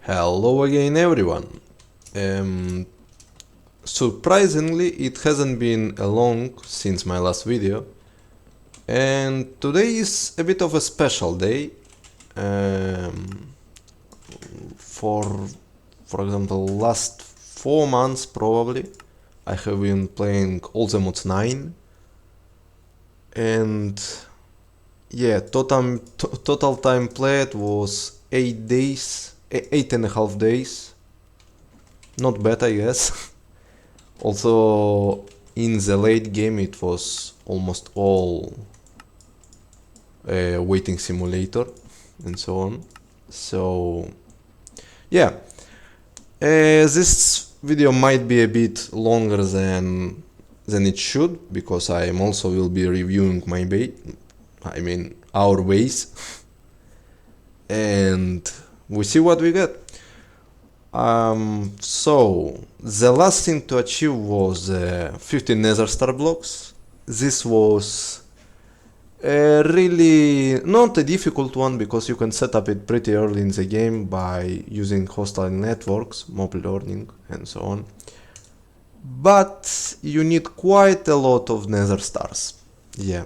Hello again, everyone. Surprisingly, it hasn't been a long since my last video, and today is a bit of a special day. Um, for for example, last 4 months probably, I have been playing all the mods 9, and yeah, total time played was 8 days, 8.5 days. Not bad, I guess. Also, in the late game, it was almost all waiting simulator and so on. So, yeah, this video might be a bit longer than it should because I am also will be reviewing my our base, and we see what we get. So the last thing to achieve was 15 nether star blocks. This was really not a difficult one because you can set up it pretty early in the game by using hostile networks, mob learning, and so on. But you need quite a lot of nether stars. Yeah,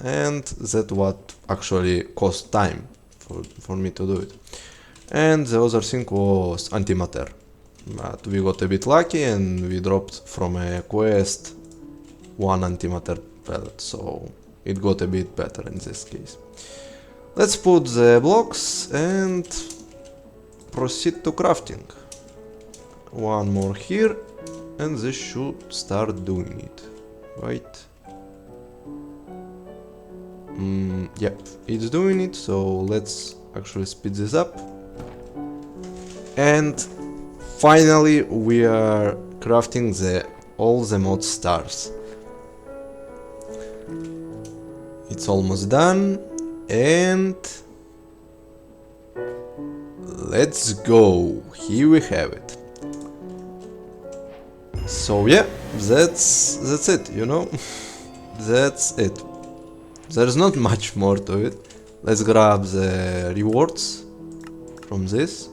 and that's what actually cost time for me to do it. And the other thing was antimatter, but we got a bit lucky and we dropped from a quest one antimatter pellet, so it got a bit better in this case. Let's put the blocks and proceed to crafting. One more here, and this should start doing it, right? Yep, it's doing it, so let's actually speed this up. And finally we are crafting all the mod stars. It's almost done, and let's go. Here we have it. So yeah, that's it, you know. That's it. There's not much more to it. Let's grab the rewards from this.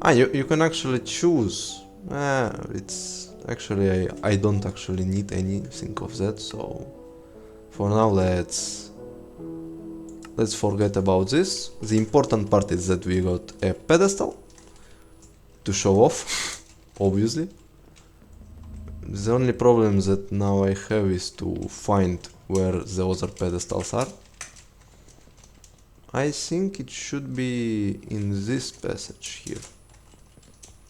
You can actually choose. It's actually I don't actually need anything of that, so for now let's forget about this. The important part is that we got a pedestal to show off, obviously. The only problem that now I have is to find where the other pedestals are. I think it should be in this passage here.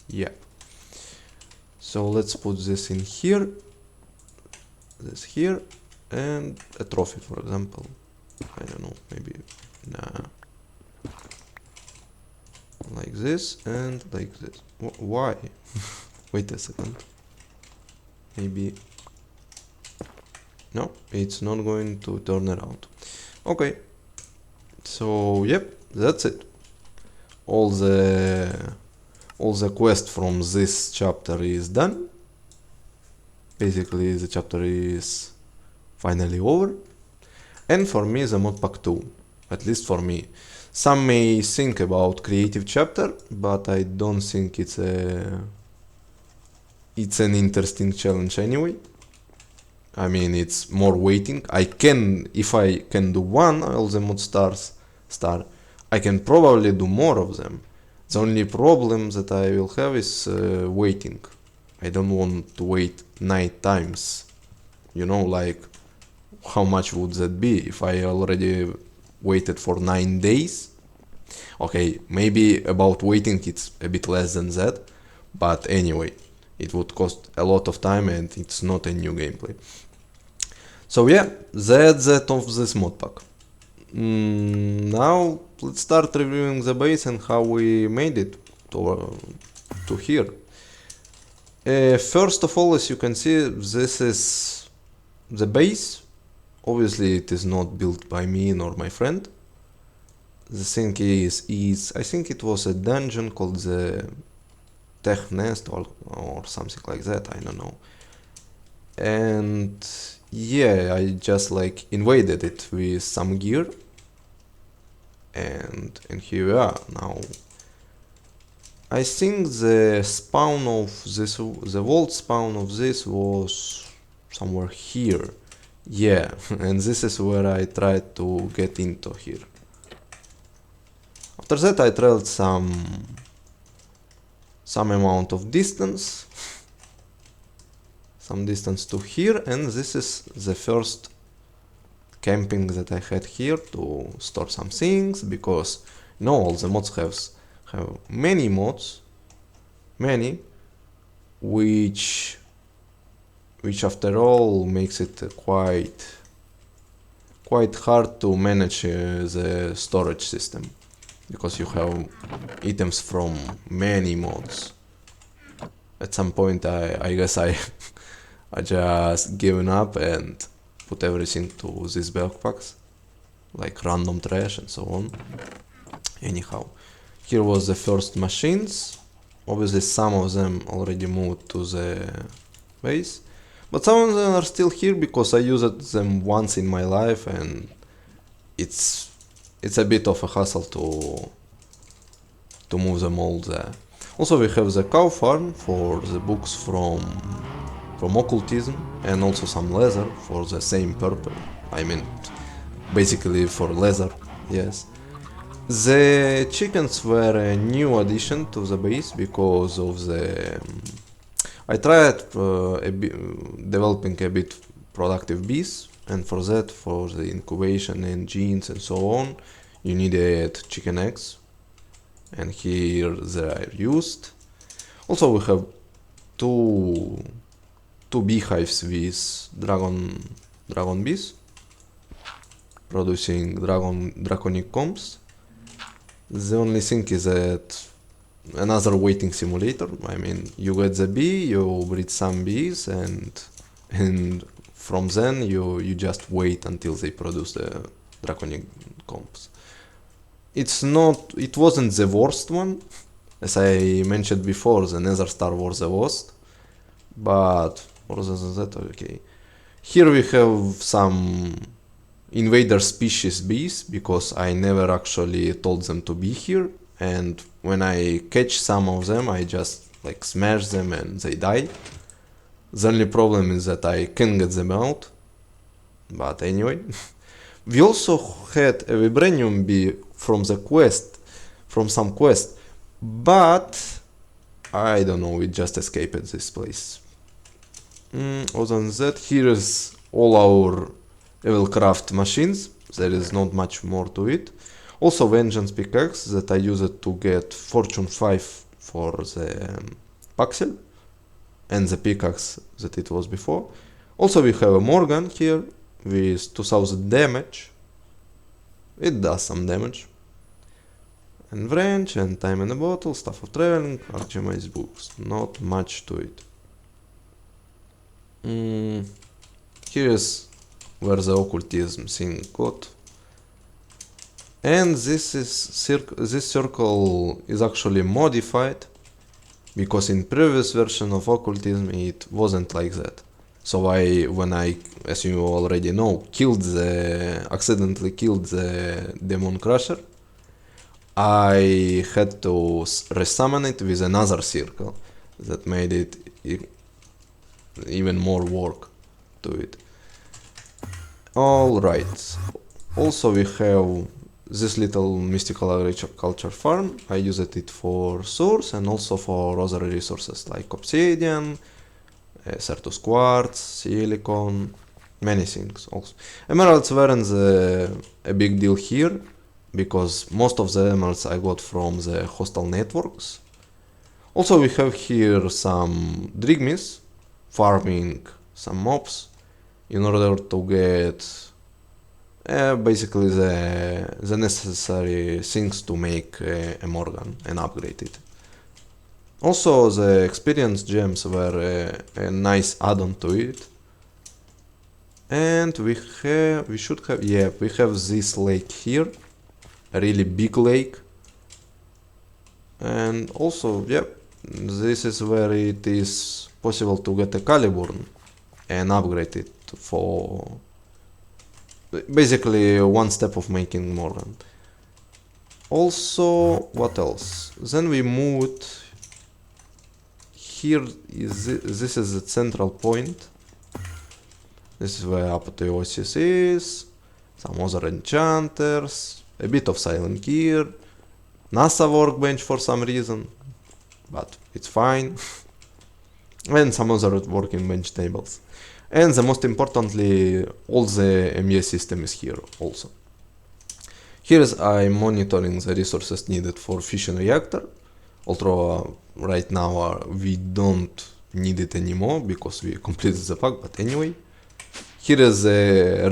Yeah. So let's put this in here, this here, and a trophy, for example. I don't know, maybe like this and like this. Why? Wait a second. Maybe. No, it's not going to turn around. Okay. So yep, that's it. All the quest from this chapter is done. Basically, the chapter is finally over. And for me, the mod pack 2, at least for me. Some may think about creative chapter, but I don't think it's an interesting challenge anyway. I mean, it's more waiting. If I can do one all the mod star, I can probably do more of them. The only problem that I will have is waiting. I don't want to wait 9 times. You know, like, how much would that be if I already waited for 9 days? Okay, maybe about waiting it's a bit less than that, but anyway, it would cost a lot of time and it's not a new gameplay. So yeah, that's it of this mod pack. Now let's start reviewing the base and how we made it to here. First of all, as you can see, this is the base. Obviously it is not built by me nor my friend. The thing is I think it was a dungeon called the Tech Nest or something like that, I don't know. And yeah, I just like invaded it with some gear, and here we are now. I think the spawn of this, the vault spawn of this was somewhere here. Yeah, and this is where I tried to get into here. After that I traveled some amount of distance, some distance to here, and this is the first camping that I had here to store some things, because you know all the mods have many mods, which after all makes it quite hard to manage the storage system, because you have items from many mods. At some point I guess I just given up and put everything to these backpacks, like random trash and so on. Anyhow, here was the first machines. Obviously some of them already moved to the base, but some of them are still here because I used them once in my life, and it's a bit of a hassle to move them all there. Also we have the cow farm for the books from occultism, and also some leather for the same purpose. I mean, basically for leather, yes. The chickens were a new addition to the base because of the... I tried developing a bit productive bees, and for that, for the incubation and genes and so on, you needed chicken eggs, and here they are used. Also we have two beehives with dragon bees, producing draconic combs. The only thing is that another waiting simulator. I mean, you get the bee, you breed some bees, and from then you just wait until they produce the draconic combs. It wasn't the worst one. As I mentioned before, the Nether Star was the worst, but other than that, okay. Here we have some invader species bees, because I never actually told them to be here, and when I catch some of them I just like smash them and they die. The only problem is that I can't get them out, but anyway. We also had a vibranium bee from the quest, from some quest, but I don't know, it just escaped this place. Other than that, here is all our Evilcraft machines. There is not much more to it. Also Vengeance pickaxe that I used to get Fortune 5 for the Paxel, and the pickaxe that it was before. Also we have a Morgan here with 2000 damage. It does some damage. And wrench, and time in a bottle, staff of traveling, Archimage books. Not much to it. Here is where the occultism thing got. And this circle is actually modified, because in previous version of occultism it wasn't like that. So when I, as you already know, accidentally killed the Demon Crusher, I had to resummon it with another circle that made it even more work to it. Alright, also we have this little mystical agriculture farm. I used it for source and also for other resources like obsidian, Certus quartz, silicon, many things also. Emeralds weren't a big deal here, because most of the emeralds I got from the hostile networks. Also we have here some drigmis, farming some mobs in order to get basically the necessary things to make a Morgan and upgrade it. Also the experience gems were a nice add-on to it. And we have this lake here, a really big lake. And also, this is where it is possible to get a Caliburn and upgrade it for basically one step of making Morgan. Also, what else? Then we moved here is this is the central point. This is where Apotheosis is, some other enchanters, a bit of Silent Gear, NASA workbench for some reason, but it's fine, and some other working bench tables. And the most importantly, all the MES system is here also. Here I'm monitoring the resources needed for fission reactor, although right now we don't need it anymore because we completed the pack, but anyway. Here is the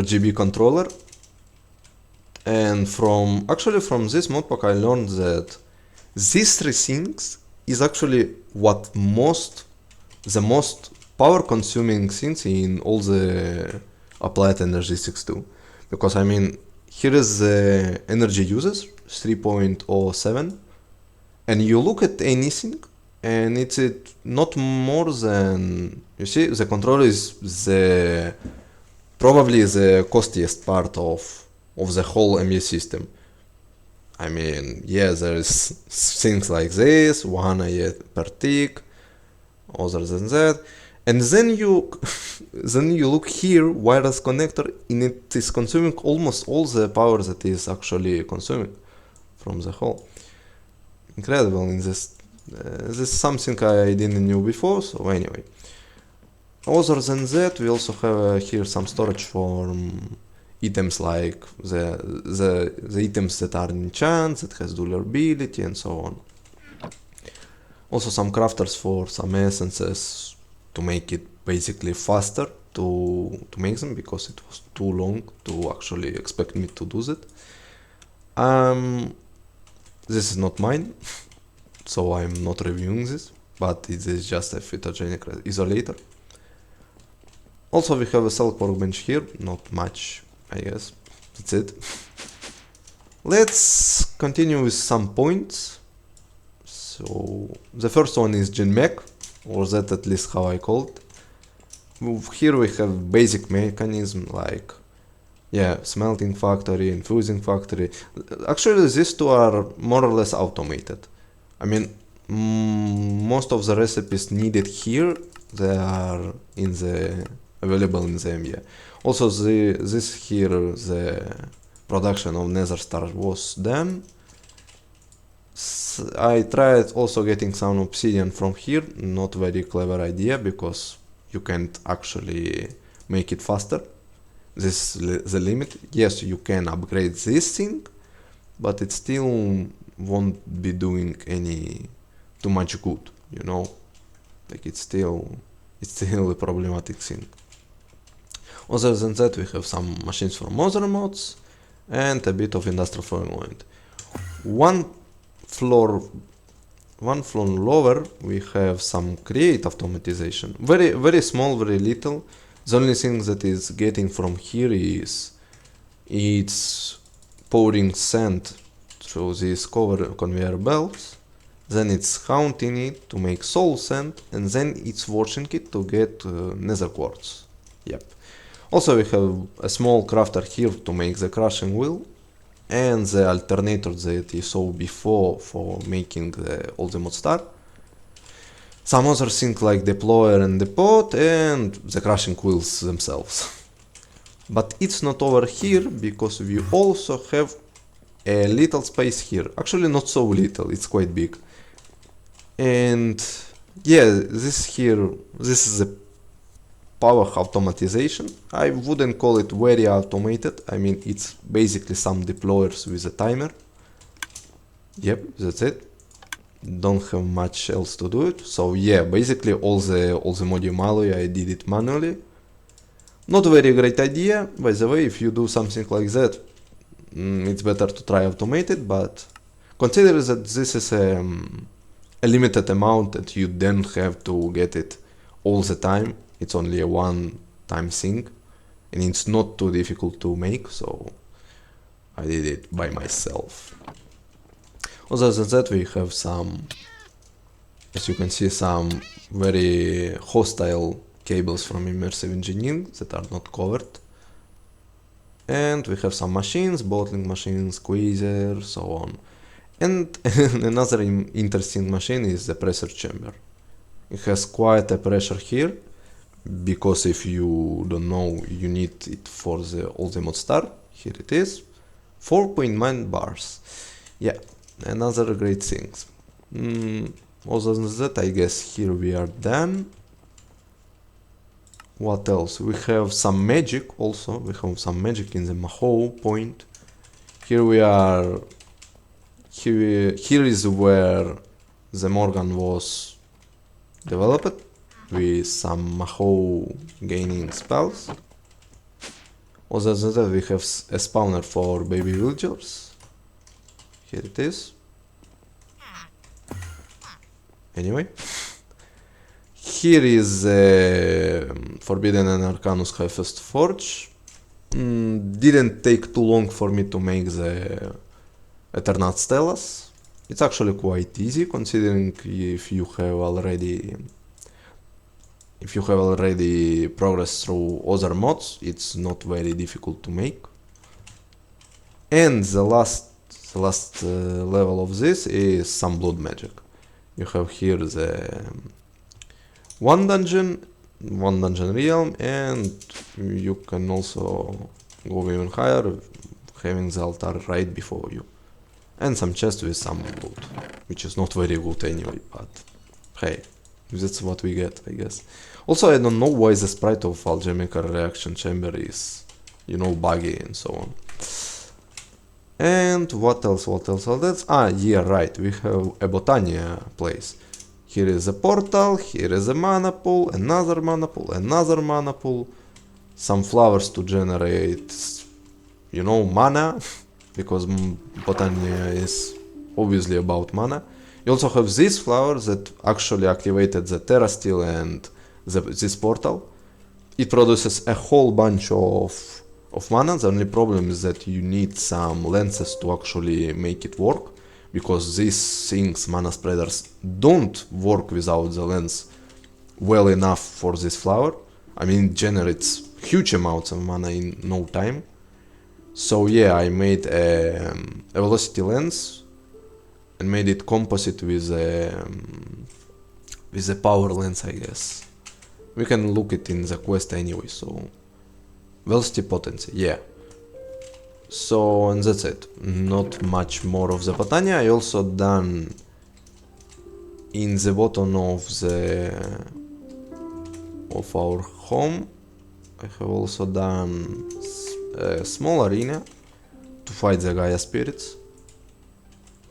RGB controller, and from this modpack I learned that these three things is actually the most power consuming things in all the applied energy 6.2, because I mean here is the energy uses 3.07, and you look at anything and it's not more than, you see, the controller is probably the costliest part of the whole MES system. I mean, yeah, there's things like this, 1 AE per tick, other than that. And then you look here, wireless connector, and it is consuming almost all the power that is actually consuming from the whole. Incredible in this. This is something I didn't know before, so anyway. Other than that, we also have here some storage for items like the items that are in chance, that has durability and so on. Also some crafters for some essences to make it basically faster to make them, because it was too long to actually expect me to do that. This is not mine, so I'm not reviewing this, but it is just a photogenic isolator. Also we have a Selk workbench here, not much, I guess, that's it. Let's continue with some points. So the first one is GenMech, or that at least how I call it. Here we have basic mechanism like, yeah, smelting factory, infusing factory. Actually these two are more or less automated. I mean, most of the recipes needed here, they are available in the ME. Also this here, the production of Nether Star was done. I tried also getting some obsidian from here, not very clever idea, because you can't actually make it faster. This is the limit. Yes, you can upgrade this thing, but it still won't be doing too much good, you know? Like it's still a problematic thing. Other than that, we have some machines from other mods and a bit of industrial flowing. One floor lower, we have some create automatization. Very small, very little. The only thing that is getting from here is it's pouring sand through these conveyor belts, then it's counting it to make soul sand, and then it's washing it to get nether quartz. Yep. Also we have a small crafter here to make the crushing wheel, and the alternator that you saw before for making all the mod star. Some other things like deployer and depot, and the crushing wheels themselves. But it's not over here, because we also have a little space here. Actually not so little, it's quite big. And yeah, this is the power automatization. I wouldn't call it very automated. I mean, it's basically some deployers with a timer. Yep, that's it. Don't have much else to do it. So yeah, basically all the modium alloy I did it manually. Not a very great idea, by the way. If you do something like that, it's better to try automated, but consider that this is a limited amount that you then have to get it all the time. It's only a one-time thing, and it's not too difficult to make, so I did it by myself. Other than that, we have some, as you can see, some very hostile cables from immersive engineering that are not covered. And we have some machines, bottling machines, squeezer, so on. And another interesting machine is the pressure chamber. It has quite a pressure here, because if you don't know, you need it for the ultimate star. Here it is, 4.9 bars. Yeah, another great things. Other than that, I guess here we are done. What else? We have some magic also. We have some magic in the Mahou point. Here we are. Here is where the Morgan was developed, with some Mahou gaining spells. Other than that, we have a spawner for baby villagers. Here it is. Anyway, here is Forbidden and Arcanus Heifest Forge. Didn't take too long for me to make the Eternat Stellas. It's actually quite easy, considering if you have already progressed through other mods, it's not very difficult to make. And the last level of this is some blood magic. You have here the one dungeon realm, and you can also go even higher, having the altar right before you. And some chest with some loot, which is not very good anyway, but hey, that's what we get, I guess. Also, I don't know why the sprite of Alchemical Reaction Chamber is, buggy and so on. And what else? Yeah, right, we have a Botania place. Here is a portal, here is a mana pool, another mana pool, some flowers to generate, mana, because Botania is obviously about mana. You also have these flowers that actually activated the Terra Steel and this portal. It produces a whole bunch of mana. The only problem is that you need some lenses to actually make it work, because these things, mana spreaders, don't work without the lens well enough for this flower. I mean, it generates huge amounts of mana in no time. So yeah, I made a velocity lens and made it composite with a power lens, I guess. We can look it in the quest anyway, so velocity potency, yeah. So, and that's it. Not much more of the Botania. I also done in the bottom of our home. I have also done a small arena to fight the Gaia spirits.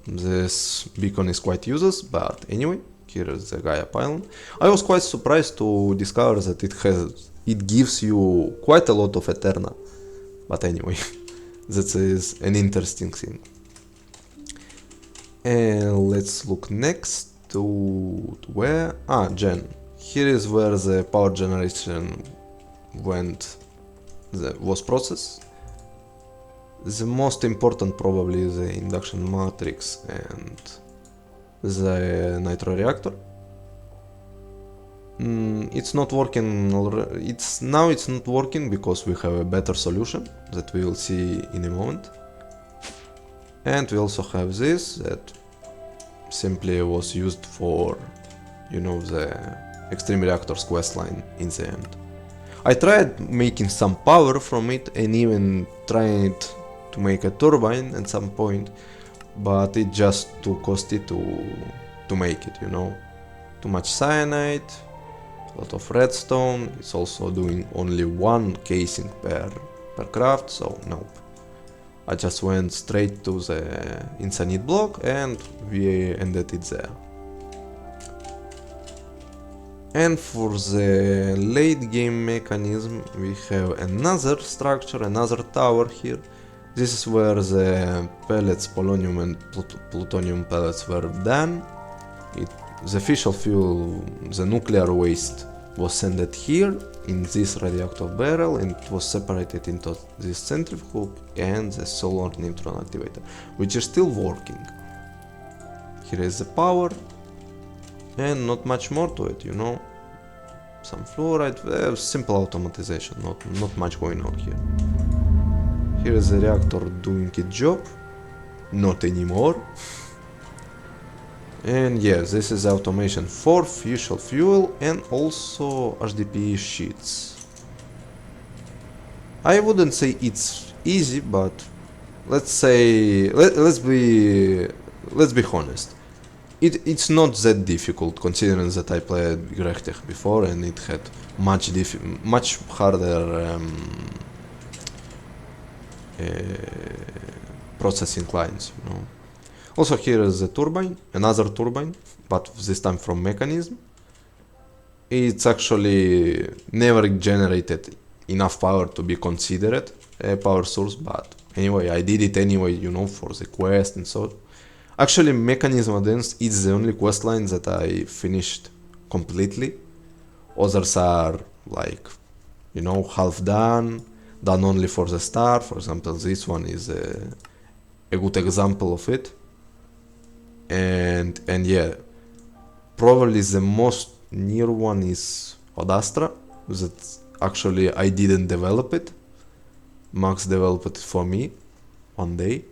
This beacon is quite useless, but anyway, here is the Gaia pylon. I was quite surprised to discover that it gives you quite a lot of Eterna, but anyway, that is an interesting thing. And let's look next to where? Gen. Here is where the power generation was processed. The most important probably is the induction matrix and the nitro reactor. It's not working already. It's not working because we have a better solution that we will see in a moment. And we also have this that simply was used for, the Extreme Reactors questline in the end. I tried making some power from it and even tried to make a turbine at some point, but it just too costly to make it, Too much cyanide, a lot of redstone. It's also doing only one casing per craft, so nope. I just went straight to the Insanite block and we ended it there. And for the late game mechanism, we have another structure, another tower here. This is where the pellets, polonium and plutonium pellets were done. The official fuel, the nuclear waste, was sent here in this radioactive barrel, and it was separated into this centrifuge and the solar neutron activator, which is still working. Here is the power, and not much more to it, Some fluoride, simple automatization, not much going on here. Here is the reactor doing its job. Not anymore. And yes, this is automation for fuel and also HDPE sheets. I wouldn't say it's easy, but let's say let's be honest. It's not that difficult considering that I played Grechtech before and it had much harder uh, processing lines, you know. Also here is the turbine, another turbine, but this time from mechanism. It's actually never generated enough power to be considered a power source, but anyway, I did it anyway, you know, for the quest and so. Actually, Mechanism Advanced is the only quest line that I finished completely. Others are like, you know, half done, done only for the start. For example, this one is a good example of it. And yeah, probably the most near one is Odastra. That actually I didn't develop it. Max developed it for me one day,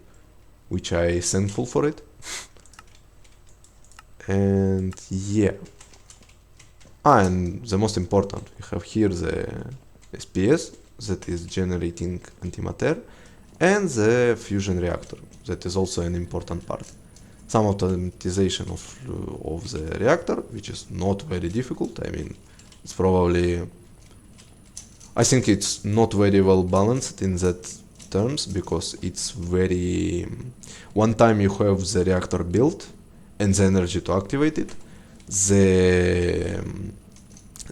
which I thankful for it. And yeah. And the most important, we have here the SPS that is generating antimatter and the fusion reactor that is also an important part. Some automatization of the reactor, which is not very difficult. I mean, it's probably, I think it's not very well balanced in that terms because it's very, one time you have the reactor built and the energy to activate it, the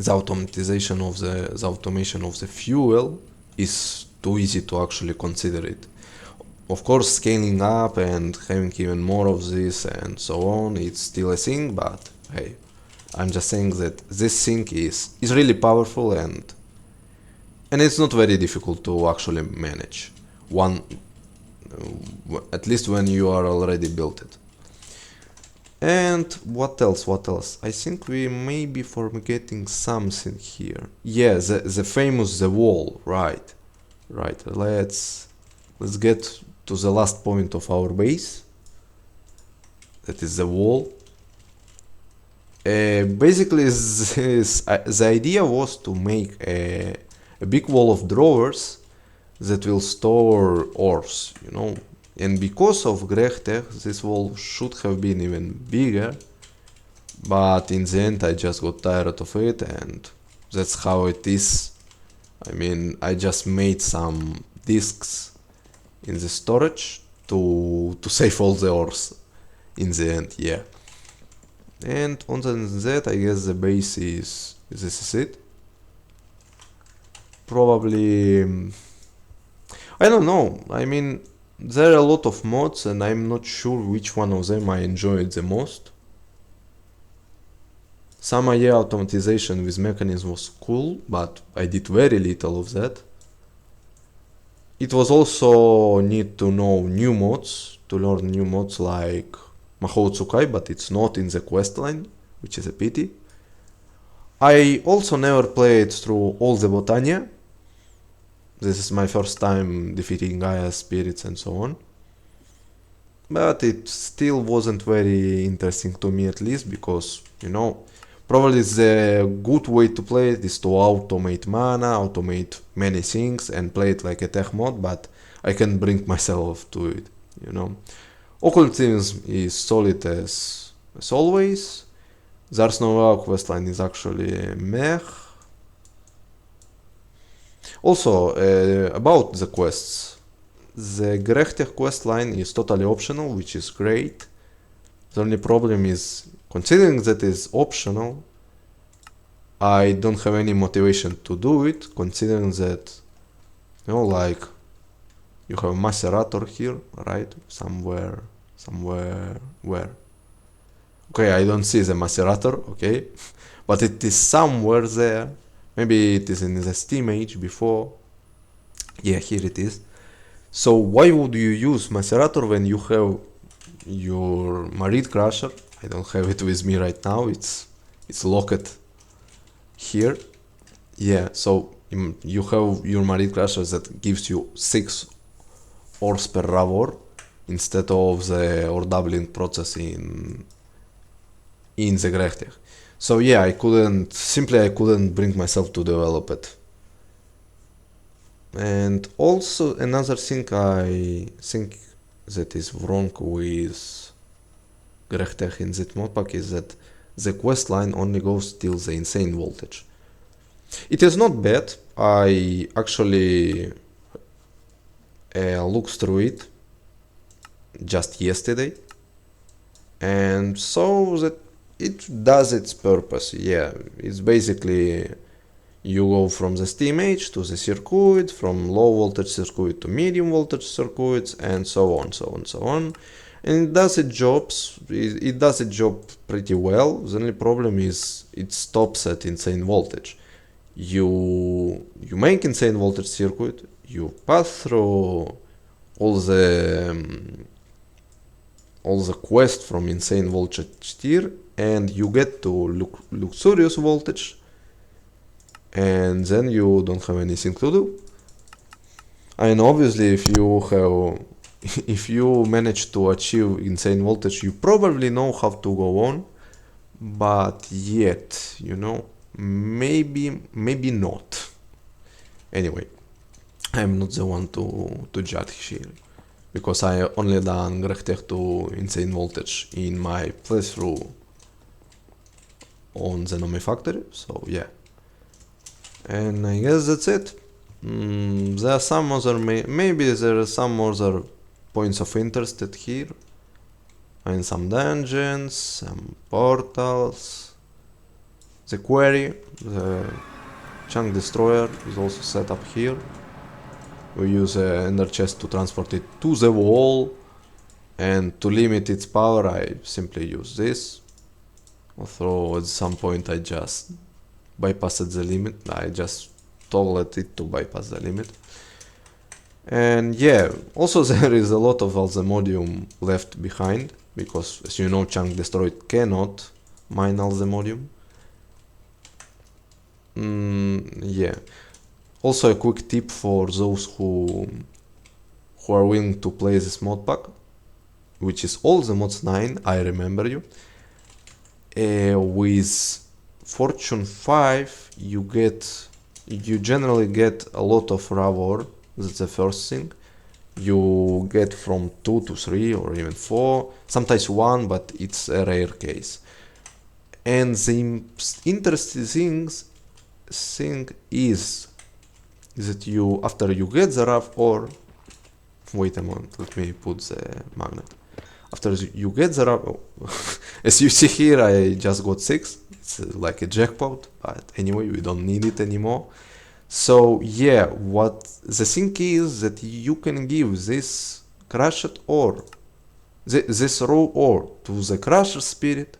automation of the fuel is too easy to actually consider it. Of course, scaling up and having even more of this and so on, it's still a thing, but hey, I'm just saying that this thing is really powerful and it's not very difficult to actually manage one, at least when you are already built it. And what else? I think we may be forgetting something here. Yeah, the famous the wall, right. Let's get to the last point of our base. That is the wall. Basically, the idea was to make a big wall of drawers that will store ores, you know. And because of Grechtech, this wall should have been even bigger, but in the end I just got tired of it and that's how it is. I mean, I just made some disks in the storage to save all the ores in the end, yeah. And on that, I guess the base is, this is it. Probably, I don't know, I mean, there are a lot of mods and I'm not sure which one of them I enjoyed the most. Some AI automatization with mechanism was cool, but I did very little of that. It was also neat to know new mods, to learn new mods like Mahou Tsukai, but it's not in the quest line, which is a pity. I also never played through all the Botania. This is my first time defeating Gaia spirits and so on. But it still wasn't very interesting to me, at least, because, you know, probably the good way to play it is to automate mana, automate many things and play it like a tech mod, but I can't bring myself to it, you know. Occultism is solid as always. Zars Nova questline is actually meh. Also, about the quests. The Grechtech questline is totally optional, which is great. The only problem is, considering that is optional, I don't have any motivation to do it, considering that, you know, like, you have Macerator here, right? Somewhere, where? Okay, I don't see the Macerator, okay? But it is somewhere there. Maybe it is in the Steam age before. Yeah, here it is. So why would you use Macerator when you have your Marid Crusher? I don't have it with me right now, it's locked here. Yeah, so you have your Marid Crusher that gives you 6 ores per rav ore instead of the ore doubling process in in the Grechtech. So yeah, I couldn't bring myself to develop it. And also another thing I think that is wrong with Grechtech in that modpack is that the quest line only goes till the insane voltage. It is not bad. I actually looked through it just yesterday and saw that it does its purpose. Yeah, it's basically you go from the steam age to the circuit, from low voltage circuit to medium voltage circuits, and so on, so on, so on. And it does its jobs. It does its job pretty well. The only problem is it stops at insane voltage. You make insane voltage circuit. You pass through all the quest from insane voltage tier, and you get to luxurious voltage, and then you don't have anything to do. And obviously if you manage to achieve insane voltage, you probably know how to go on, but yet, maybe not. Anyway, I'm not the one to judge here, because I only done Grechtech to insane voltage in my playthrough on the Nomi factory, so yeah. And I guess that's it. There are some other, maybe there are some other points of interest here. And some dungeons, some portals. The quarry, the chunk destroyer is also set up here. We use an ender chest to transport it to the wall, and to limit its power I simply use this. Although at some point I just bypassed the limit, I just toggled it to bypass the limit. And yeah, also there is a lot of Alzemodium left behind, because as you know, Chunk Destroyed cannot mine Alzemodium. Yeah. Also a quick tip for those who are willing to play this mod pack, which is all the mods 9, I remember you. With Fortune 5 you generally get a lot of raw ore. That's the first thing. You get from 2 to 3 or even 4, sometimes 1, but it's a rare case. And the interesting thing is that after you get the raw ore, wait a moment, let me put the magnet. After you get the raw, as you see here, I just got 6. It's like a jackpot, but anyway, we don't need it anymore. So yeah, what the thing is that you can give this crushed ore, this raw ore, to the crusher spirit,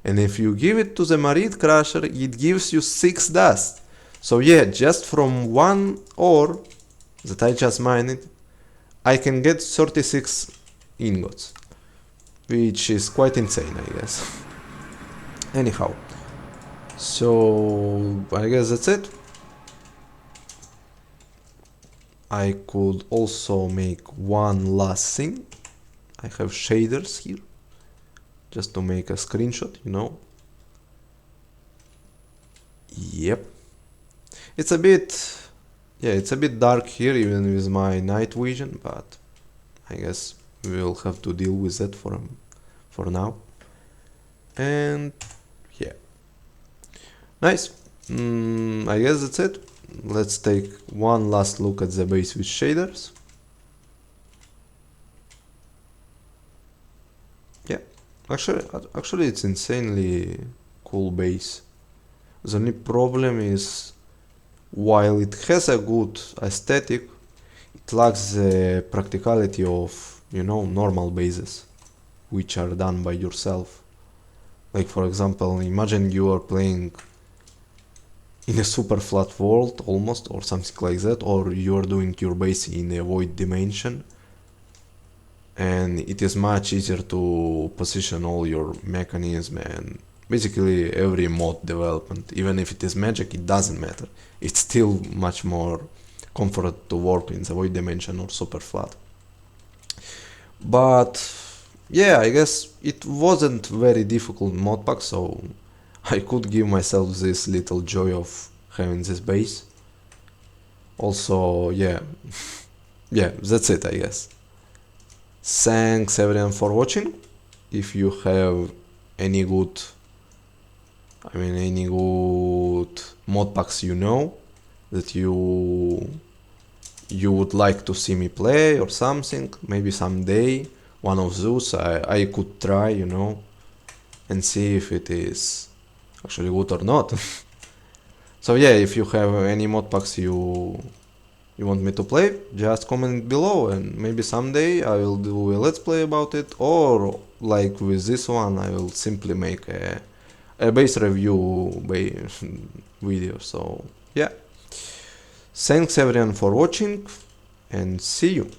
and if you give it to the Marit crusher, it gives you 6 dust. So yeah, just from one ore that I just mined, I can get 36 ingots, which is quite insane, I guess. Anyhow, so I guess that's it. I could also make one last thing. I have shaders here, just to make a screenshot, Yep. It's a bit dark here even with my night vision, but I guess we'll have to deal with that for now. And yeah. Nice. I guess that's it. Let's take one last look at the base with shaders. Yeah, actually it's insanely cool base. The only problem is, while it has a good aesthetic, it lacks the practicality of, normal bases, which are done by yourself. Like for example, imagine you are playing in a super flat world almost, or something like that, or you're doing your base in a void dimension, and it is much easier to position all your mechanism and basically every mod development. Even if it is magic, it doesn't matter, it's still much more comfort to work in the void dimension or super flat. But yeah, I guess it wasn't very difficult mod pack, so I could give myself this little joy of having this base. Also, yeah, yeah, that's it, I guess. Thanks everyone for watching. If you have any good, any good mod packs that you would like to see me play or something, maybe someday one of those I could try, and see if it is actually good or not. So yeah, if you have any mod packs you want me to play, just comment below and maybe someday I will do a let's play about it, or like with this one I will simply make a base review video. So yeah, thanks everyone for watching and see you.